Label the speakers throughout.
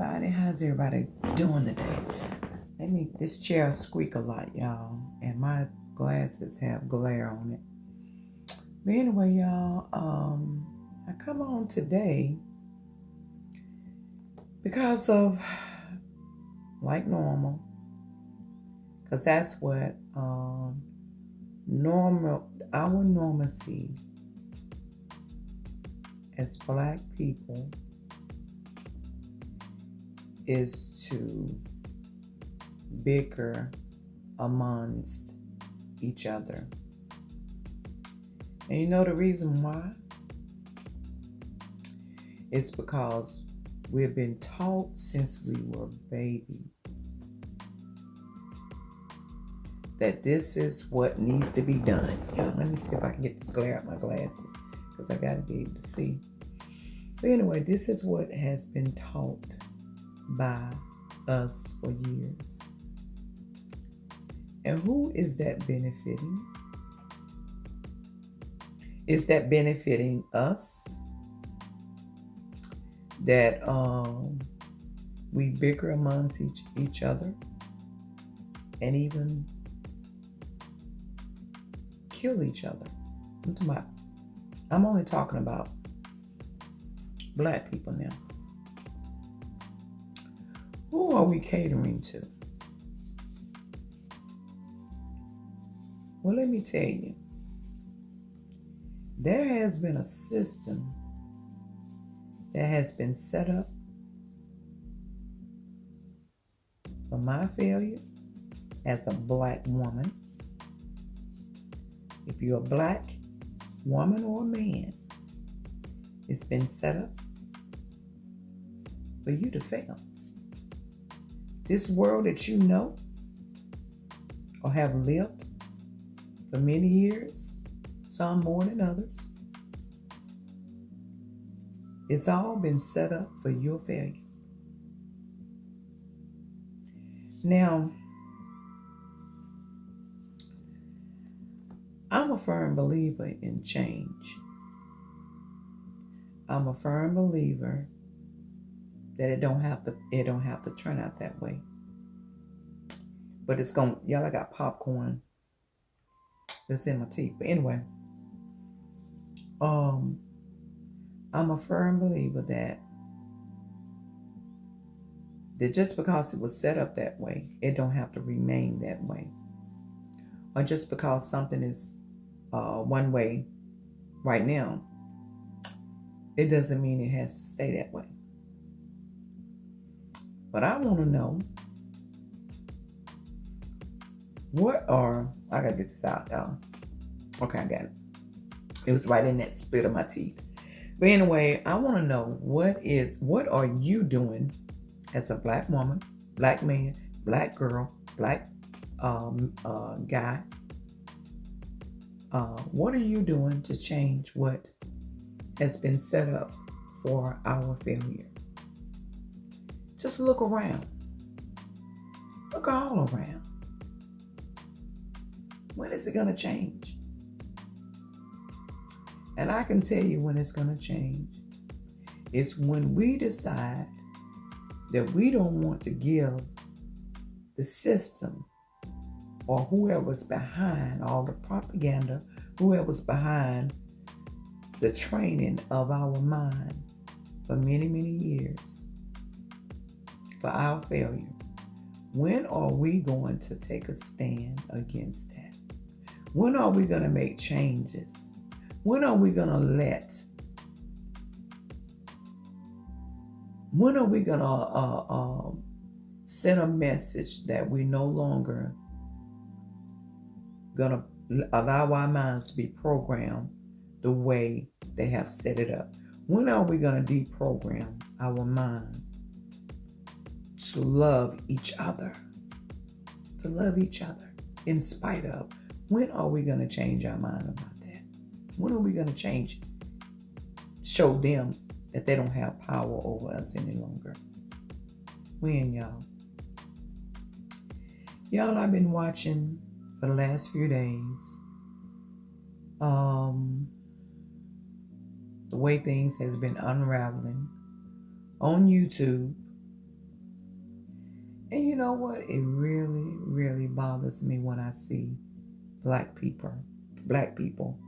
Speaker 1: everybody. How's everybody doing today? This chair squeak a lot, y'all, and my glasses have glare on it. But anyway, y'all, I come on today because of like normal, because that's what our normalcy as Black people is to bicker amongst each other. And you know the reason why? It's because we've been taught since we were babies that this is what needs to be done. Y'all, let me see if I can get this glare out my glasses because I got to be able to see. But anyway, this is what has been taught by us for years. And who is that benefiting? Is that benefiting us? That we bicker amongst each other and even kill each other. I'm only talking about Black people now. Who are we catering to? Well, let me tell you, there has been a system that has been set up for my failure as a Black woman. If you're a Black woman or a man, it's been set up for you to fail. This world that you know or have lived for many years, some more than others, it's all been set up for your failure. Now, I'm a firm believer in change. I'm a firm believer that it don't have to turn out that way. But it's going, y'all, I got popcorn that's in my teeth. But anyway, I'm a firm believer that just because it was set up that way, it don't have to remain that way. Or just because something is one way right now, it doesn't mean it has to stay that way. But I want to know, I gotta get this out, y'all. Okay, I got it. It was right in that split of my teeth. But anyway, I want to know what are you doing as a Black woman, Black man, Black girl, Black guy? What are you doing to change what has been set up for our failure? Just look around. Look all around. When is it going to change? And I can tell you when it's going to change. It's when we decide that we don't want to give the system or whoever's behind all the propaganda, whoever's behind the training of our mind for many, many years for our failure. When are we going to take a stand against that? When are we going to make changes? When are we going to send a message that we no longer going to allow our minds to be programmed the way they have set it up? When are we going to deprogram our mind to love each other? To love each other in spite of. When are we going to change our mind about that? When are we going to show them that they don't have power over us any longer? When, y'all? Y'all, I've been watching for the last few days the way things has been unraveling on YouTube And you know what? It really, really bothers me when I see black people, black people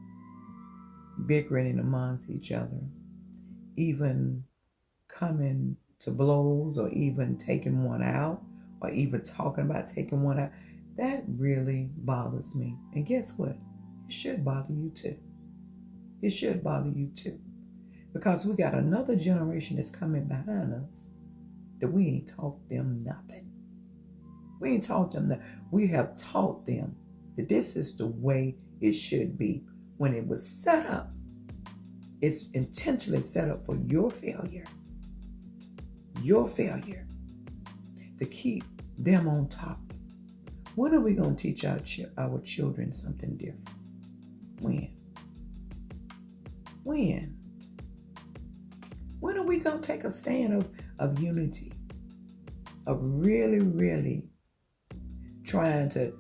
Speaker 1: bickering amongst each other, even coming to blows or even taking one out or even talking about taking one out. That really bothers me. And guess what? It should bother you too. It should bother you too. Because we got another generation that's coming behind us that we ain't taught them nothing. We ain't taught them that. We have taught them that this is the way it should be. When it was set up, it's intentionally set up for your failure to keep them on top. When are we going to teach our children something different? When? When are we going to take a stand of unity? Of really, really trying to,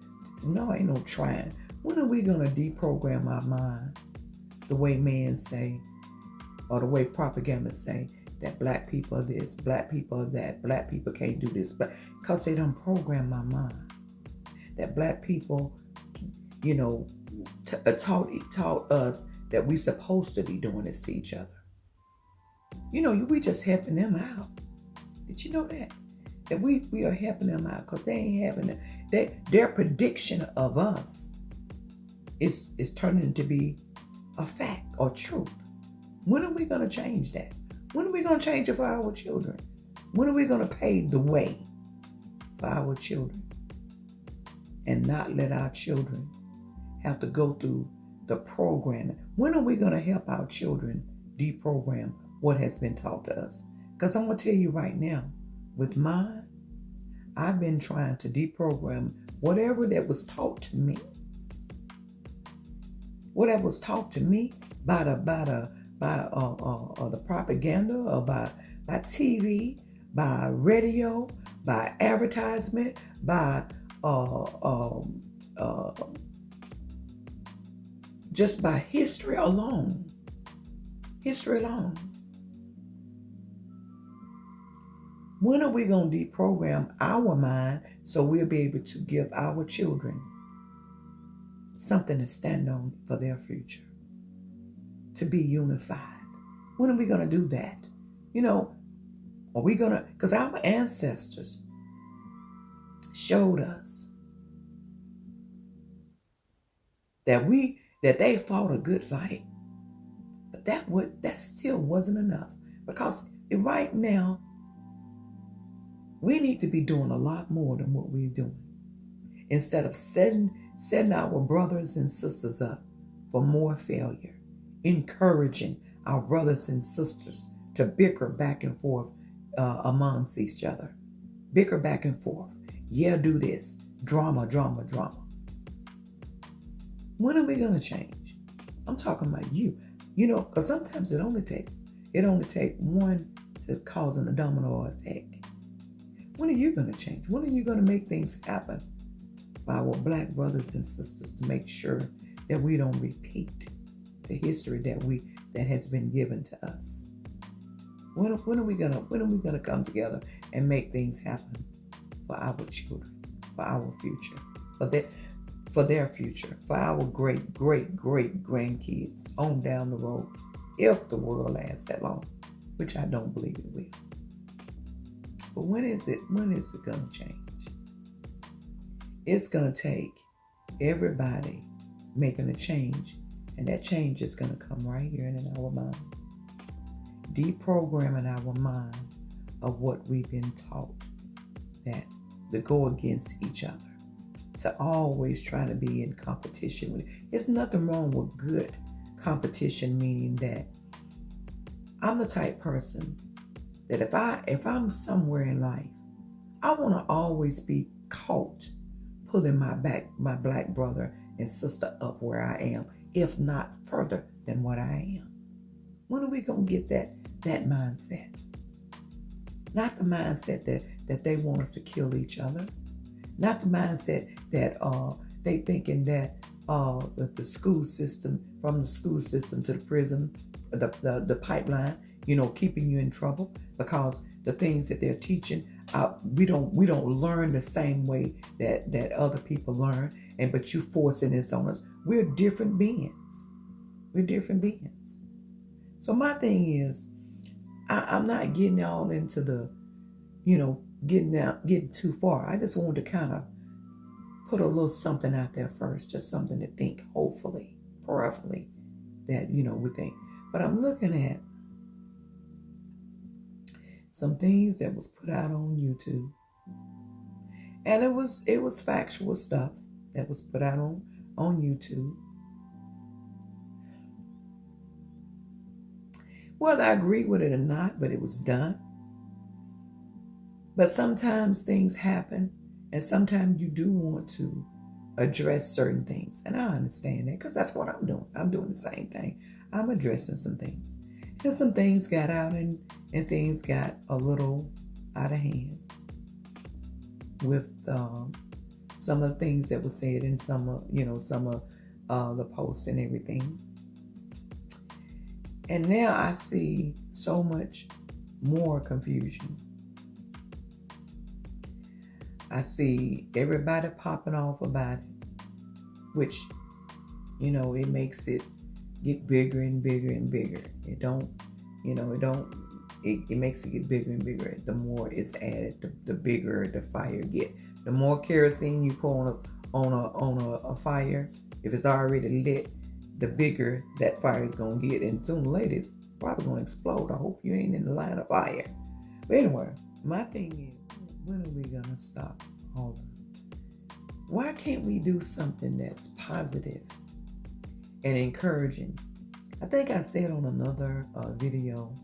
Speaker 1: no, ain't no trying. When are we going to deprogram our mind the way men say, or the way propaganda say, that black people are this, black people are that, black people can't do this, but because they don't program my mind. That black people, taught us that we supposed to be doing this to each other. We just helping them out. Did you know that? That we are helping them out because they ain't having it. Their prediction of us is turning to be a fact or truth. When are we going to change that? When are we going to change it for our children? When are we going to pave the way for our children and not let our children have to go through the programming? When are we going to help our children deprogram what has been taught to us? Because I'm going to tell you right now, with mine, I've been trying to deprogram whatever that was taught to me. Whatever was taught to me by the propaganda, or by TV, by radio, by advertisement, by just by history alone. History alone. When are we going to deprogram our mind so we'll be able to give our children something to stand on for their future? To be unified. When are we going to do that? Are we going to, because our ancestors showed us that they fought a good fight, but that still wasn't enough, because right now we need to be doing a lot more than what we're doing. Instead of setting our brothers and sisters up for more failure, encouraging our brothers and sisters to bicker back and forth amongst each other. Bicker back and forth. Yeah, do this. Drama. When are we going to change? I'm talking about you. Because sometimes it only take one to cause a domino effect. When are you going to change? When are you going to make things happen for our black brothers and sisters to make sure that we don't repeat the history that has been given to us? When are we gonna come together and make things happen for our children, for our future, for their future, for our great grandkids on down the road, if the world lasts that long, which I don't believe it will. But when is it gonna change? It's gonna take everybody making a change, and that change is gonna come right here in our mind. Deprogramming our mind of what we've been taught, that to go against each other, to always try to be in competition with it. There's nothing wrong with good competition, meaning that I'm the type person that if I'm somewhere in life, I want to always be caught pulling my black brother and sister up where I am, if not further than what I am. When are we going to get that mindset? Not the mindset that they want us to kill each other. Not the mindset that they thinking that the school system, from the school system to the prison, the pipeline, keeping you in trouble because the things that they're teaching we don't learn the same way that other people learn, and but you forcing this on us. We're different beings. We're different beings. So my thing is, I'm not getting all into the, getting too far. I just wanted to kind of put a little something out there first, just something to think, hopefully, prayerfully, that we think. But I'm looking at some things that was put out on YouTube, and it was factual stuff that was put out on YouTube. Whether I agree with it or not, but it was done. But sometimes things happen, and sometimes you do want to address certain things. And I understand that because that's what I'm doing. I'm doing the same thing. I'm addressing some things. And some things got out and things got a little out of hand with some of the things that were said in some of the posts and everything. And now I see so much more confusion. I see everybody popping off about it, which, it makes it get bigger and bigger and bigger. It makes it get bigger and bigger. The more it's added, the bigger the fire get. The more kerosene you pour on a fire, if it's already lit, the bigger that fire is gonna get, and sooner or later it's probably gonna explode. I hope you ain't in the line of fire. But anyway, my thing is, when are we gonna stop all of it? Why can't we do something that's positive and encouraging? I think I said on another video,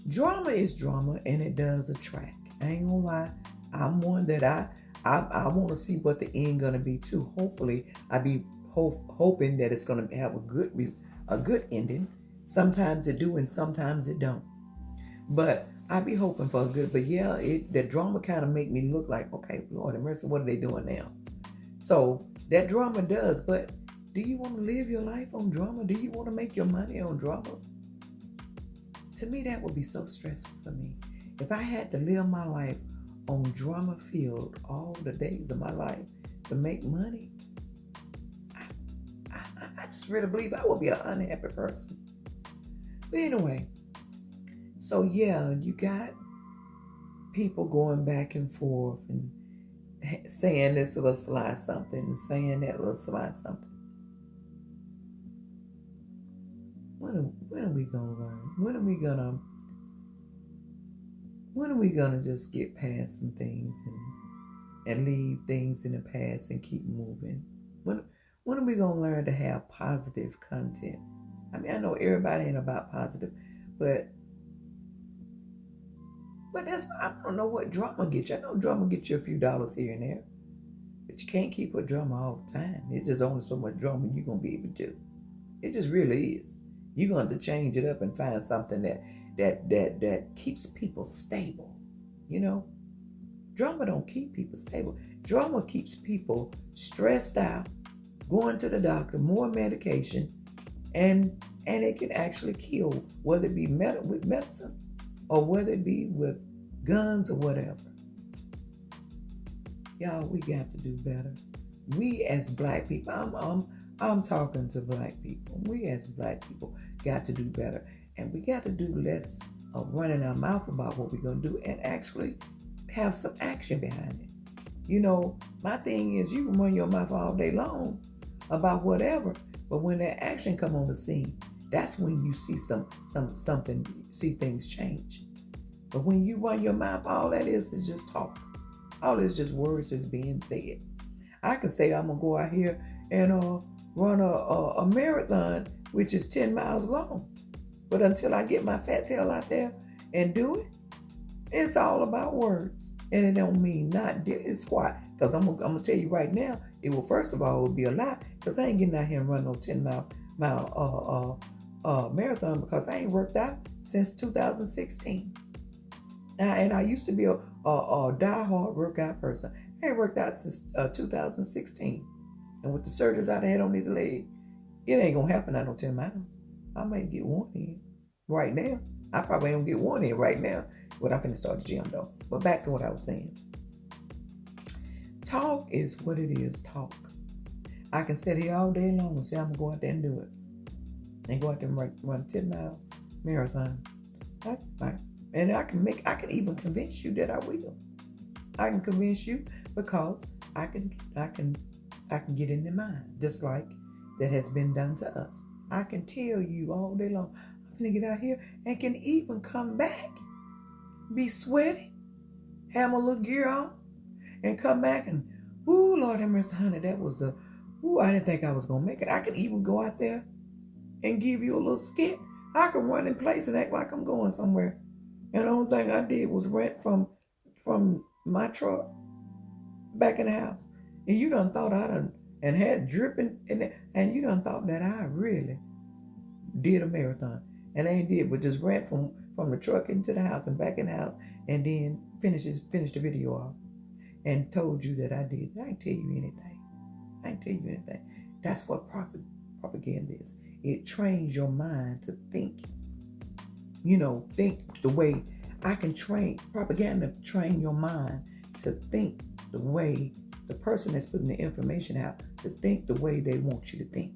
Speaker 1: drama is drama and it does attract. I ain't gonna lie, I'm one that I want to see what the end gonna be too. Hopefully, I be hoping that it's gonna have a good ending. Sometimes it do and sometimes it don't. But I be hoping for a good. But yeah, the drama kind of make me look like, okay, Lord have mercy, what are they doing now? So that drama does. But do you want to live your life on drama? Do you want to make your money on drama? To me, that would be so stressful for me. If I had to live my life on drama filled all the days of my life to make money, I just really believe I would be an unhappy person. But anyway, so yeah, you got people going back and forth and saying this little sly something and saying that little sly something. When are we gonna learn? When are we gonna just get past some things and leave things in the past and keep moving? When are we gonna learn to have positive content? I mean, I know everybody ain't about positive, but I don't know what drama gets you. I know drama gets you a few dollars here and there, but you can't keep with drama all the time. It's just only so much drama you're gonna be able to do. It just really is. You're going to have to change it up and find something that keeps people stable. Drama don't keep people stable. Drama keeps people stressed out, going to the doctor, more medication, and it can actually kill, whether it be with medicine or whether it be with guns or whatever. Y'all, we got to do better. We as black people, I'm talking to black people. We as black people got to do better. And we got to do less of running our mouth about what we're going to do and actually have some action behind it. My thing is, you can run your mouth all day long about whatever, but when that action come on the scene, that's when you see something, see things change. But when you run your mouth, all that is just talk. All is just words that's being said. I can say I'm going to go out here and run a marathon, which is 10 miles long. But until I get my fat tail out there and do it, it's all about words. And it don't mean not, it's squat. Because I'm going to tell you right now, it will, first of all, it would be a lie. Because I ain't getting out here and run no 10 mile marathon because I ain't worked out since 2016. And I used to be a die-hard workout person. I ain't worked out since 2016. And with the surgeries I had on these legs, it ain't going to happen out on 10 miles. I might get one in right now. I probably don't get one in right now Well, I'm finna start the gym though. But back to what I was saying. Talk is what it is. Talk. I can sit here all day long and say I'm gonna go out there and do it, and go out there and run a 10-mile marathon. I, I, and I can even convince you that I will. I can convince you because I can get in their mind, just like that has been done to us. I can tell you all day long, I'm gonna get out here and can even come back, be sweaty, have my little gear on, and come back and, ooh, Lord have mercy, honey, that was I didn't think I was gonna make it. I can even go out there and give you a little skit. I can run in place and act like I'm going somewhere. And the only thing I did was rent from my truck back in the house. And you done thought I done and had dripping in it, and you done thought that I really did a marathon. And I ain't did, but just ran from the truck into the house and back in the house, and then finished the video off and told you that I did. I ain't tell you anything. I ain't tell you anything. That's what propaganda is. It trains your mind to think. Think the way I can propaganda train your mind to think the way the person that's putting the information out, to think the way they want you to think.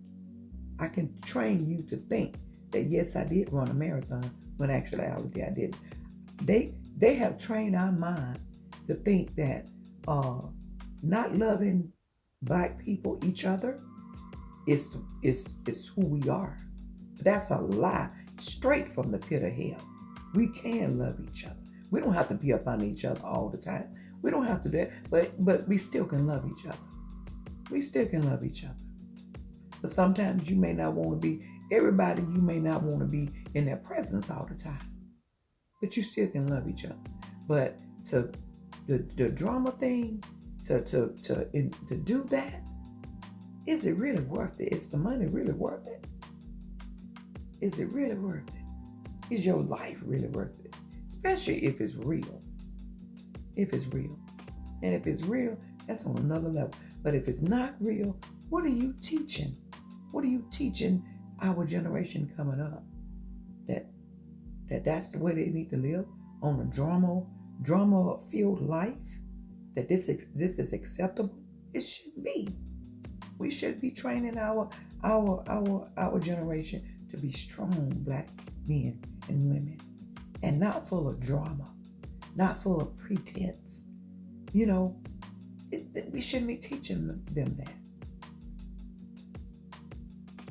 Speaker 1: I can train you to think that yes, I did run a marathon, when actually I didn't. They have trained our mind to think that not loving Black people, each other, is who we are. That's a lie, straight from the pit of hell. We can love each other. We don't have to be up on each other all the time. We don't have to do that, but we still can love each other. We still can love each other. But sometimes you may not want to be, everybody, you may not want to be in their presence all the time. But you still can love each other. But to the drama thing, to do that, is it really worth it? Is the money really worth it? Is it really worth it? Is your life really worth it? Especially if it's real. If it's real. And if it's real, that's on another level. But if it's not real, what are you teaching? What are you teaching our generation coming up? That's the way they need to live, on a drama-filled life? That this is acceptable? It shouldn't be. We should be training our generation to be strong Black men and women, and not full of drama, not full of pretense. We shouldn't be teaching them that.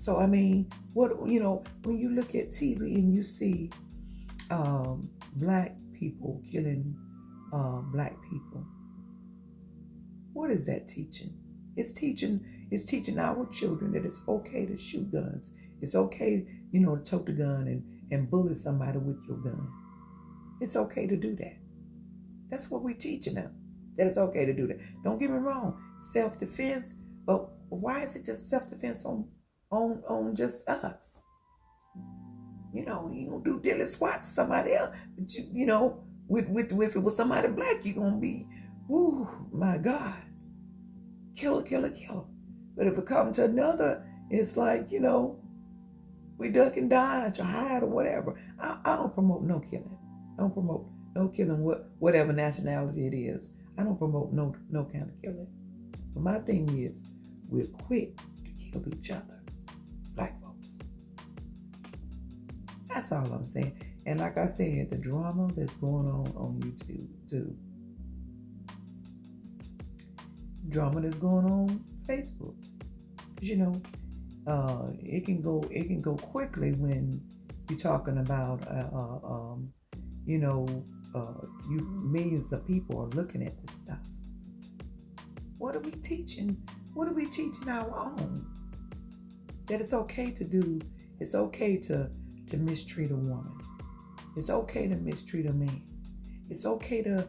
Speaker 1: So I mean, when you look at TV and you see Black people killing Black people, what is that teaching? It's teaching our children that it's okay to shoot guns. It's okay, to tote the gun and bullet somebody with your gun. It's okay to do that. That's what we're teaching them. That it's okay to do that. Don't get me wrong, self-defense, but why is it just self-defense on just us? You gonna do dilly squat to somebody else, but if it was somebody Black, you're gonna be, whoo, my God, killer. But if it comes to another, it's like, we duck and dodge or hide or whatever. I don't promote no killing. I don't promote no killing, whatever nationality it is. I don't promote no kind of killing. But my thing is, we're quick to kill each other, Black folks. That's all I'm saying. And like I said, the drama that's going on YouTube too. Drama that's going on Facebook. It can go quickly when you're talking about millions of people are looking at this stuff. What are we teaching? What are we teaching our own? That it's okay to do. It's okay to mistreat a woman. It's okay to mistreat a man. It's okay to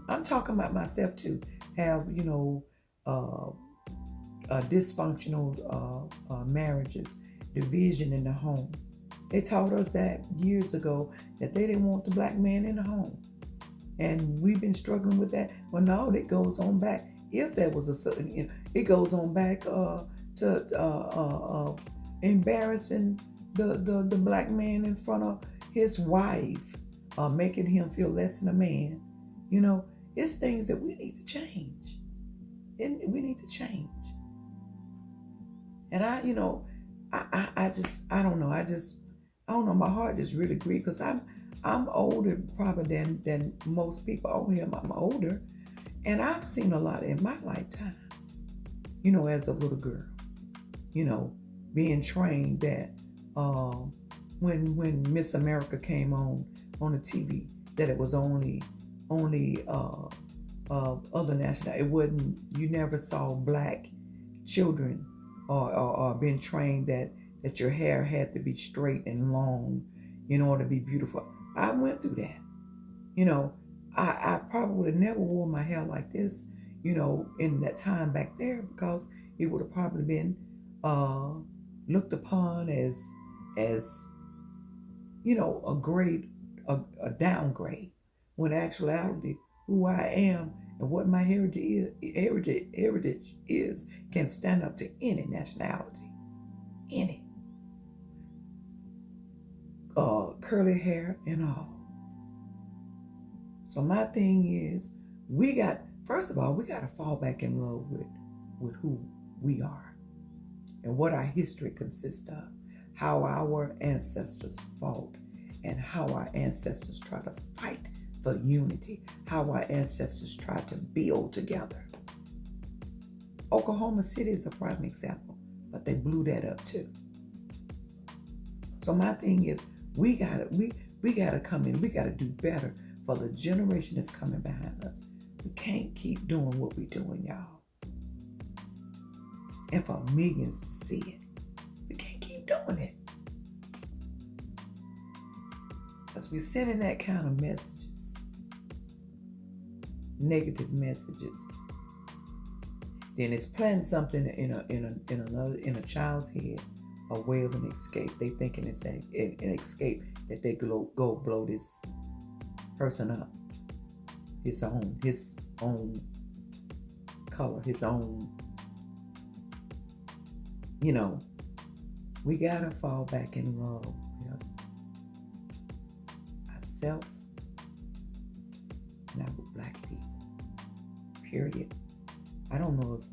Speaker 1: I'm talking about myself too. Have dysfunctional marriages, division in the home. They taught us that years ago, that they didn't want the Black man in the home, and we've been struggling with that. Well, no, it goes on back. If there was a certain, it goes on back to embarrassing the Black man in front his wife, making him feel less than a man. You know, it's things that we need to change. And we need to change. And I just, I don't know. I don't know. My heart just really grieves because I'm older probably than most people on here. I'm older, and I've seen a lot in my lifetime. You know, as a little girl, you know, being trained that when Miss America came on the TV, that it was only other national. It wasn't. You never saw black children or being trained that your hair had to be straight and long in order to be beautiful. I went through that. You know, I probably would have never worn my hair like this, you know, in that time back there because it would have probably been looked upon as you know a downgrade. When in actuality, who I am and what my heritage is can stand up to any nationality, any curly hair and all. So my thing is, first of all, we got to fall back in love with who we are and what our history consists of, how our ancestors fought, and how our ancestors tried to fight for unity, how our ancestors tried to build together. Oklahoma City is a prime example, but they blew that up too. So my thing is, we gotta come in, we gotta do better for the generation that's coming behind us. We can't keep doing what we're doing, y'all. And for millions to see it, we can't keep doing it. Because we're sending that kind of messages, negative messages. Then it's planting something in a child's head, a way of an escape. They thinking it's an escape that they go blow this person up. His own color, his own. You know, we gotta fall back in love with ourselves and our black people. Period. I don't know if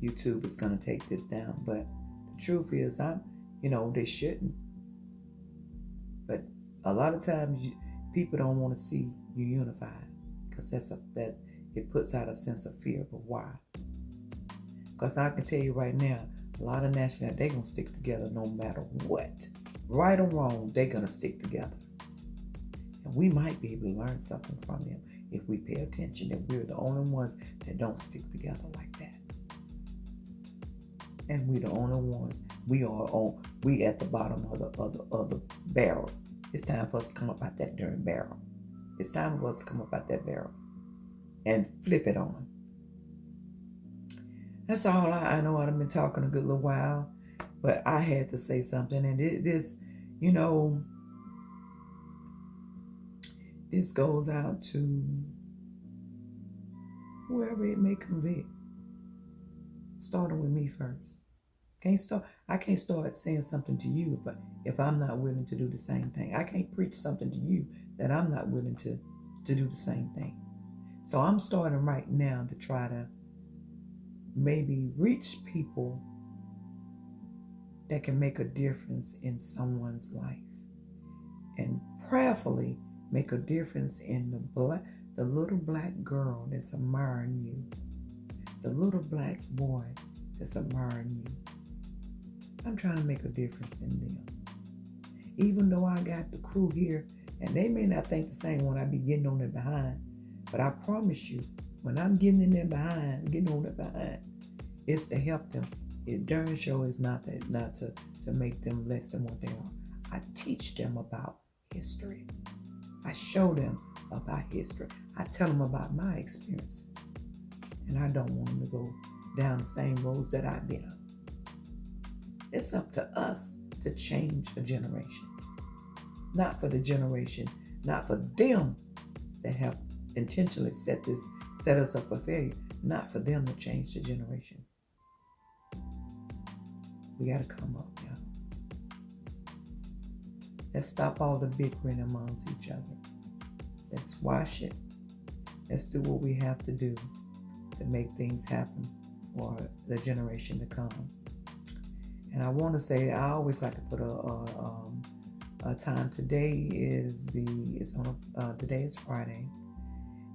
Speaker 1: YouTube is gonna take this down, but the truth is, they shouldn't. But a lot of times, people don't want to see you unified because that it puts out a sense of fear. But why? Because I can tell you right now, a lot of nationalities, they're going to stick together no matter what. Right or wrong, they're going to stick together. And we might be able to learn something from them if we pay attention, that we're the only ones that don't stick together like that. And we're the only ones, we at the bottom of the barrel. It's time for us to come up out that darn barrel. It's time for us to come up out that barrel and flip it on. That's all I know. I've been talking a good little while, but I had to say something. And this goes out to whoever it may convict. Starting with me first. I can't start saying something to you, but if I'm not willing to do the same thing, I can't preach something to you that I'm not willing to do the same thing. So I'm starting right now to try to maybe reach people that can make a difference in someone's life, and prayerfully make a difference in the little black girl that's admiring you, the little black boy that's admiring you. I'm trying to make a difference in them. Even though I got the crew here, and they may not think the same when I be getting on their behind, but I promise you, when I'm getting on their behind, it's to help them. It darn sure is not to make them less than what they are. I teach them about history. I show them about history. I tell them about my experiences. And I don't want them to go down the same roads that I've been on. It's up to us to change a generation. Not for the generation, not for them that have intentionally set us up for failure. Not for them to change the generation. We got to come up, y'all. Let's stop all the bickering amongst each other. Let's squash it. Let's do what we have to do to make things happen for the generation to come. And I want to say, I always like to put a time. Today is today is Friday,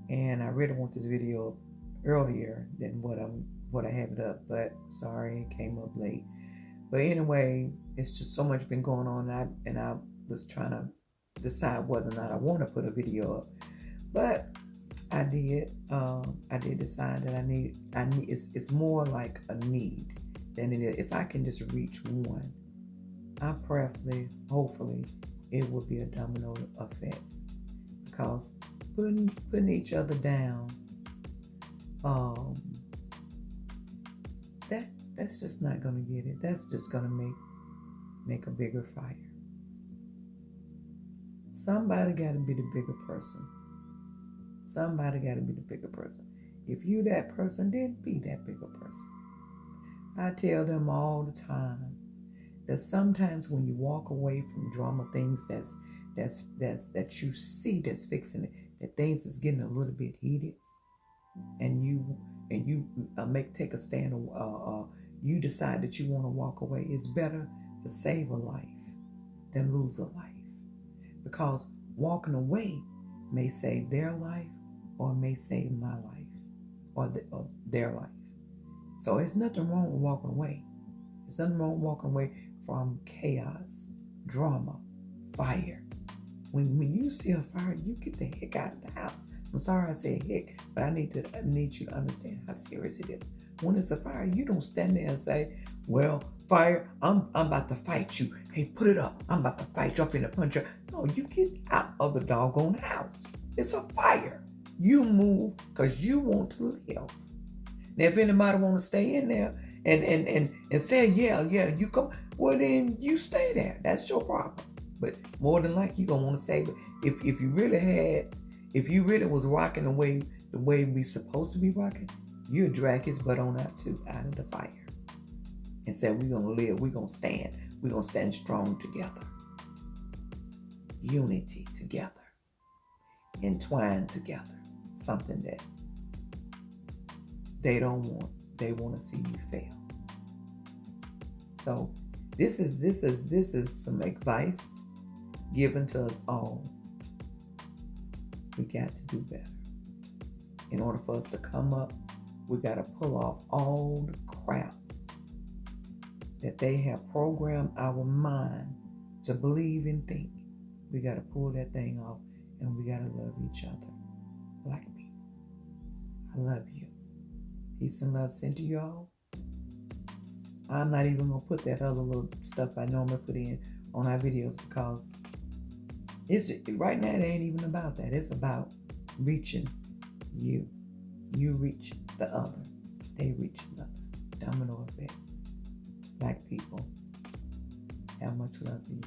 Speaker 1: and I really want this video earlier than what I have it up, but sorry, it came up late. But anyway, it's just so much been going on, and I was trying to decide whether or not I want to put a video up, but I did. I did decide that I need. It's more like a need than it is. If I can just reach one, hopefully, it will be a domino effect. Because putting each other down, that's just not gonna get it. That's just gonna make a bigger fire. Somebody got to be the bigger person. Somebody got to be the bigger person. If you that person, then be that bigger person. I tell them all the time that sometimes when you walk away from drama, things that you see that's fixing it, that things is getting a little bit heated, and you take a stand, you decide that you want to walk away. It's better to save a life than lose a life, because walking away may save their life, or may save my life, or their life. So it's nothing wrong with walking away. There's nothing wrong with walking away from chaos, drama, fire. When you see a fire, you get the heck out of the house. I'm sorry I say heck, but I need you to understand how serious it is. When it's a fire, you don't stand there and say, well, fire, I'm about to fight you. Hey, put it up. I'm about to fight you. I'm finna punch you. No, you get out of the doggone house. It's a fire. You move because you want to live. Now, if anybody want to stay in there and say, yeah, you come, well, then you stay there. That's your problem. But more than likely, you're going to want to say, but if you really was rocking the way we supposed to be rocking, you'd drag his butt on out of the fire and say, we're going to live, we're going to stand strong together. Unity together. Entwined together. Something that they don't want. They want to see you fail. So this is some advice given to us all. We got to do better. In order for us to come up, we got to pull off all the crap that they have programmed our mind to believe and think. We got to pull that thing off, and we got to love each other. Black people, I love you. Peace and love sent to y'all. I'm not even going to put that other little stuff I normally put in on our videos, because right now it ain't even about that. It's about reaching you. You reach the other. They reach another. Domino effect. Black people, have much love for you.